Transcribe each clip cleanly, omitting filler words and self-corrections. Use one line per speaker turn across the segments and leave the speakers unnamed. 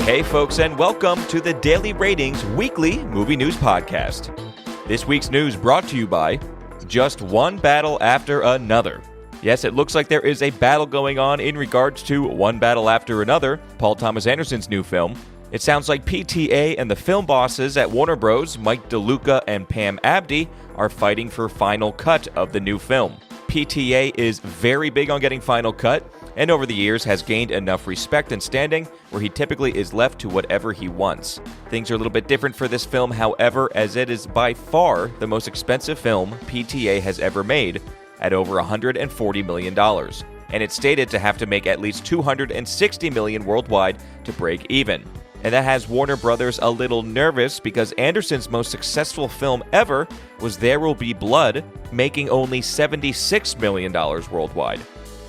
Hey folks, and welcome to the Daily Ratings Weekly Movie News Podcast. This week's news brought to you by just one battle after another. Yes, it looks like there is a battle going on in regards to One Battle After Another, Paul Thomas Anderson's new film. It sounds like PTA and the film bosses at Warner Bros., Mike DeLuca and Pam Abdy, are fighting for final cut of the new film. PTA is very big on getting final cut, and over the years has gained enough respect and standing where he typically is left to whatever he wants. Things are a little bit different for this film, however, as it is by far the most expensive film PTA has ever made, at over $140 million. And it's stated to have to make at least $260 million worldwide to break even. And that has Warner Brothers a little nervous because Anderson's most successful film ever was There Will Be Blood, making only $76 million worldwide.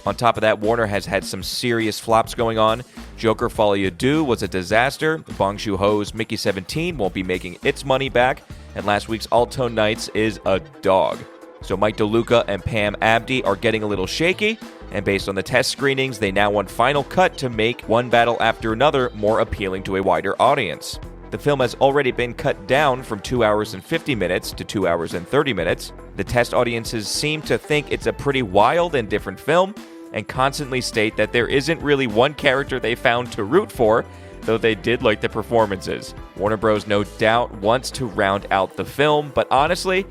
On top of that, Warner has had some serious flops going on. Joker Folie à Deux was a disaster. Bong Joon-ho's Mickey 17 won't be making its money back. And last week's Alto Nights is a dog. So Mike DeLuca and Pam Abdy are getting a little shaky. And based on the test screenings, they now want final cut to make One Battle After Another more appealing to a wider audience. The film has already been cut down from 2 hours and 50 minutes to 2 hours and 30 minutes. The test audiences seem to think it's a pretty wild and different film, and constantly state that there isn't really one character they found to root for, though they did like the performances. Warner Bros. No doubt wants to round out the film, but honestly,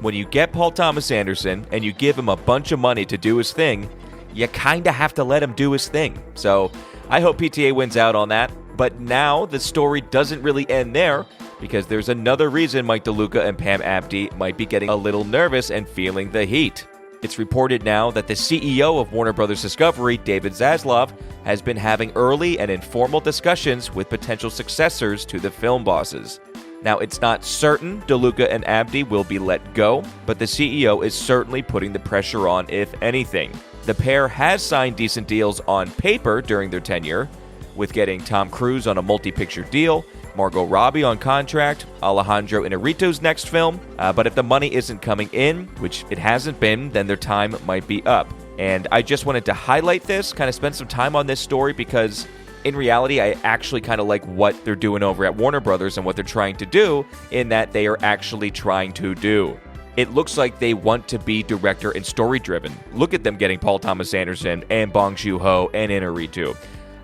when you get Paul Thomas Anderson and you give him a bunch of money to do his thing, you kinda have to let him do his thing. So I hope PTA wins out on that. But now the story doesn't really end there, because there's another reason Mike DeLuca and Pam Abdy might be getting a little nervous and feeling the heat. It's reported now that the CEO of Warner Bros. Discovery, David Zaslav, has been having early and informal discussions with potential successors to the film bosses. Now, it's not certain DeLuca and Abdy will be let go, but the CEO is certainly putting the pressure on, if anything. The pair has signed decent deals on paper during their tenure, with getting Tom Cruise on a multi-picture deal, Margot Robbie on contract, Alejandro Inarritu's next film, but if the money isn't coming in, which it hasn't been, then their time might be up. And I just wanted to highlight this, kind of spend some time on this story, because in reality, I actually kind of like what they're doing over at Warner Brothers and what they're trying to do, in that they are actually trying to do. It looks like they want to be director and story-driven. Look at them getting Paul Thomas Anderson and Bong Joon-ho and Inarritu.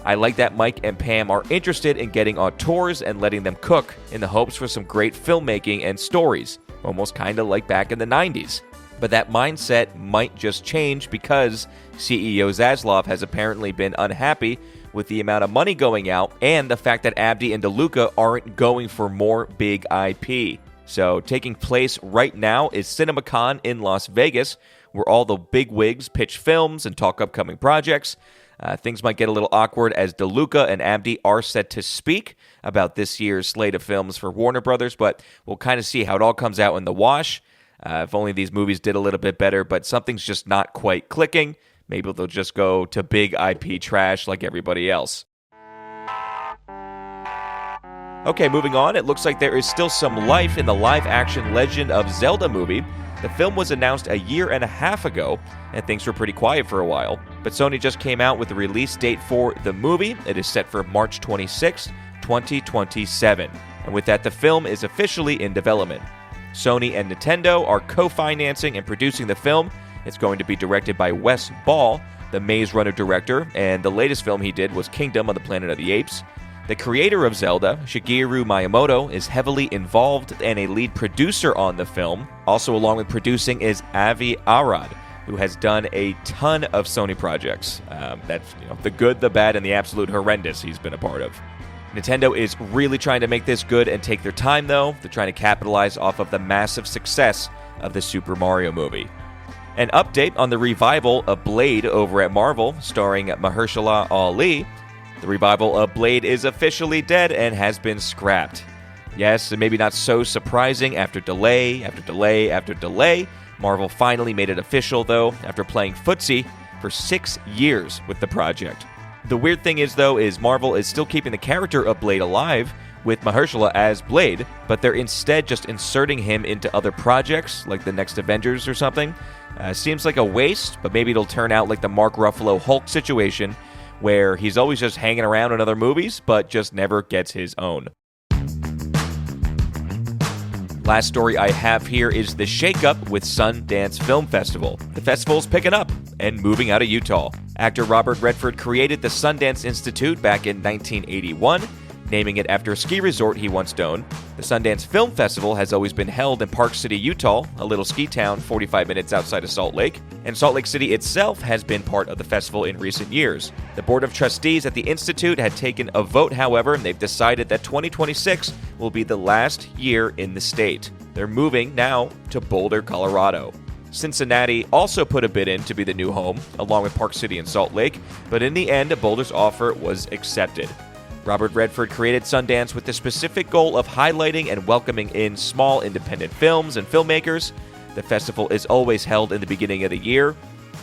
I like that Mike and Pam are interested in getting auteurs and letting them cook in the hopes for some great filmmaking and stories, almost kind of like back in the 90s. But that mindset might just change because CEO Zaslav has apparently been unhappy with the amount of money going out and the fact that Abdy and DeLuca aren't going for more big IP. So taking place right now is CinemaCon in Las Vegas, where all the big wigs pitch films and talk upcoming projects. Things might get a little awkward as DeLuca and Abdy are set to speak about this year's slate of films for Warner Brothers, but we'll kind of see how it all comes out in the wash. If only these movies did a little bit better, but something's just not quite clicking. Maybe they'll just go to big IP trash like everybody else. Okay, moving on. It looks like there is still some life in the live-action Legend of Zelda movie. The film was announced a year and a half ago, and things were pretty quiet for a while. But Sony just came out with the release date for the movie. It is set for March 26, 2027. And with that, the film is officially in development. Sony and Nintendo are co-financing and producing the film. It's going to be directed by Wes Ball, the Maze Runner director, and the latest film he did was Kingdom of the Planet of the Apes. The creator of Zelda, Shigeru Miyamoto, is heavily involved and a lead producer on the film. Also along with producing is Avi Arad, who has done a ton of Sony projects. That's the good, the bad, and the absolute horrendous he's been a part of. Nintendo is really trying to make this good and take their time, though. They're trying to capitalize off of the massive success of the Super Mario movie. An update on the revival of Blade over at Marvel, starring Mahershala Ali. The revival of Blade is officially dead and has been scrapped. Yes, and maybe not so surprising after delay after delay after delay. Marvel finally made it official, though, after playing footsie for 6 years with the project. The weird thing is, though, is Marvel is still keeping the character of Blade alive, with Mahershala as Blade, but they're instead just inserting him into other projects, like the next Avengers or something. Seems like a waste, but maybe it'll turn out like the Mark Ruffalo Hulk situation, where he's always just hanging around in other movies, but just never gets his own. Last story I have here is the shakeup with Sundance Film Festival. The festival's picking up and moving out of Utah. Actor Robert Redford created the Sundance Institute back in 1981, naming it after a ski resort he once owned. The Sundance Film Festival has always been held in Park City, Utah, a little ski town 45 minutes outside of Salt Lake, and Salt Lake City itself has been part of the festival in recent years. The Board of Trustees at the Institute had taken a vote, however, and they've decided that 2026 will be the last year in the state. They're moving now to Boulder, Colorado. Cincinnati also put a bid in to be the new home, along with Park City and Salt Lake, but in the end, Boulder's offer was accepted. Robert Redford created Sundance with the specific goal of highlighting and welcoming in small independent films and filmmakers. The festival is always held in the beginning of the year,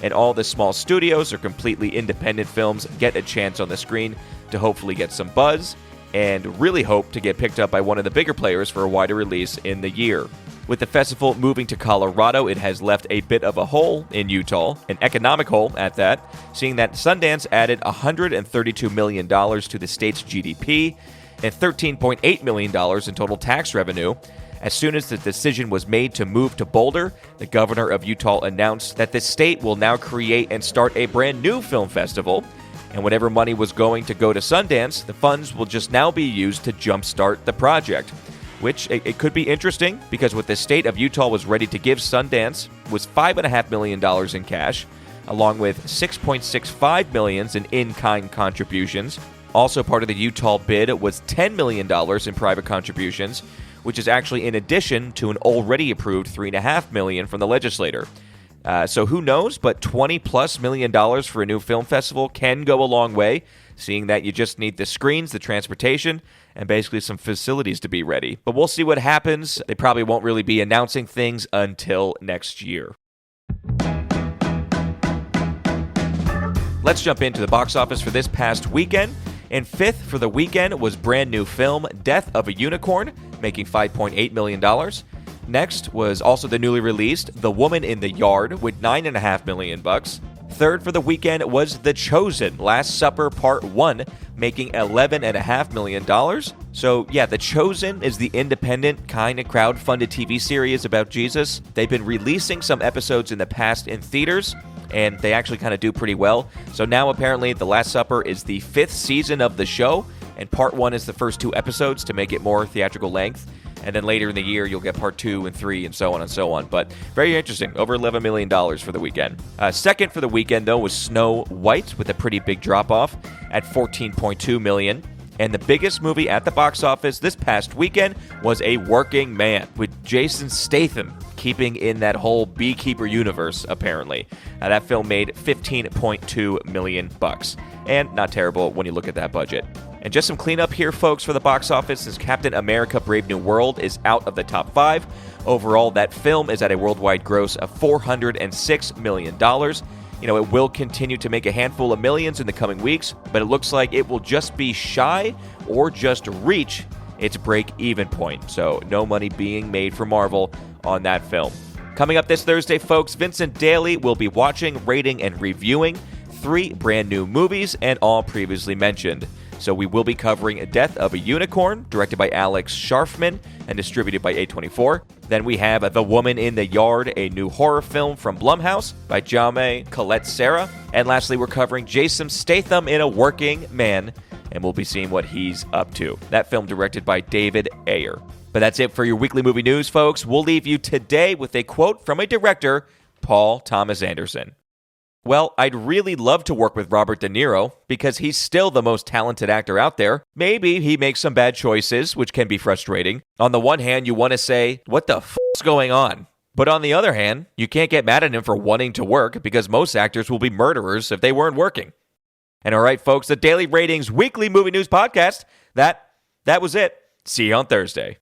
and all the small studios or completely independent films get a chance on the screen to hopefully get some buzz, and really hope to get picked up by one of the bigger players for a wider release in the year. With the festival moving to Colorado, it has left a bit of a hole in Utah, an economic hole at that, seeing that Sundance added $132 million to the state's GDP and $13.8 million in total tax revenue. As soon as the decision was made to move to Boulder, the governor of Utah announced that the state will now create and start a brand new film festival, and whatever money was going to go to Sundance, the funds will just now be used to jumpstart the project. Which it could be interesting, because what the state of Utah was ready to give Sundance was $5.5 million in cash, along with $6.65 million in in-kind contributions. Also part of the Utah bid was $10 million in private contributions, which is actually in addition to an already approved $3.5 million from the legislator. So who knows, but $20+ million for a new film festival can go a long way, seeing that you just need the screens, the transportation, and basically some facilities to be ready. But we'll see what happens. They probably won't really be announcing things until next year. Let's jump into the box office for this past weekend. And fifth for the weekend was brand new film Death of a Unicorn, making $5.8 million. Next was also the newly released The Woman in the Yard with $9.5 million. Third for the weekend was The Chosen, Last Supper Part 1, making $11.5 million. So yeah, The Chosen is the independent kind of crowd-funded TV series about Jesus. They've been releasing some episodes in the past in theaters, and they actually kind of do pretty well. So now apparently The Last Supper is the 5th season of the show, and Part 1 is the first 2 episodes to make it more theatrical length. And then later in the year, you'll get Part 2 and 3 and so on and so on. But very interesting. Over $11 million for the weekend. Second for the weekend, though, was Snow White with a pretty big drop-off at $14.2 million. And the biggest movie at the box office this past weekend was A Working Man with Jason Statham keeping in that whole beekeeper universe, apparently. That film made $15.2 million. And not terrible when you look at that budget. And just some cleanup here, folks, for the box office, since Captain America Brave New World is out of the top 5. Overall, that film is at a worldwide gross of $406 million. You know, it will continue to make a handful of millions in the coming weeks, but it looks like it will just be shy or just reach its break-even point. So no money being made for Marvel on that film. Coming up this Thursday, folks, Vincent Daly will be watching, rating, and reviewing 3 brand new movies, and all previously mentioned. So we will be covering Death of a Unicorn, directed by Alex Sharfman and distributed by A24. Then we have The Woman in the Yard, a new horror film from Blumhouse by Jaume Collet-Serra. And lastly, we're covering Jason Statham in A Working Man, and we'll be seeing what he's up to. That film directed by David Ayer. But that's it for your weekly movie news, folks. We'll leave you today with a quote from a director, Paul Thomas Anderson. Well, I'd really love to work with Robert De Niro because he's still the most talented actor out there. Maybe he makes some bad choices, which can be frustrating. On the one hand, you want to say, what the f***'s going on? But on the other hand, you can't get mad at him for wanting to work because most actors will be murderers if they weren't working. And all right, folks, the Daily Ratings Weekly Movie News Podcast, that was it. See you on Thursday.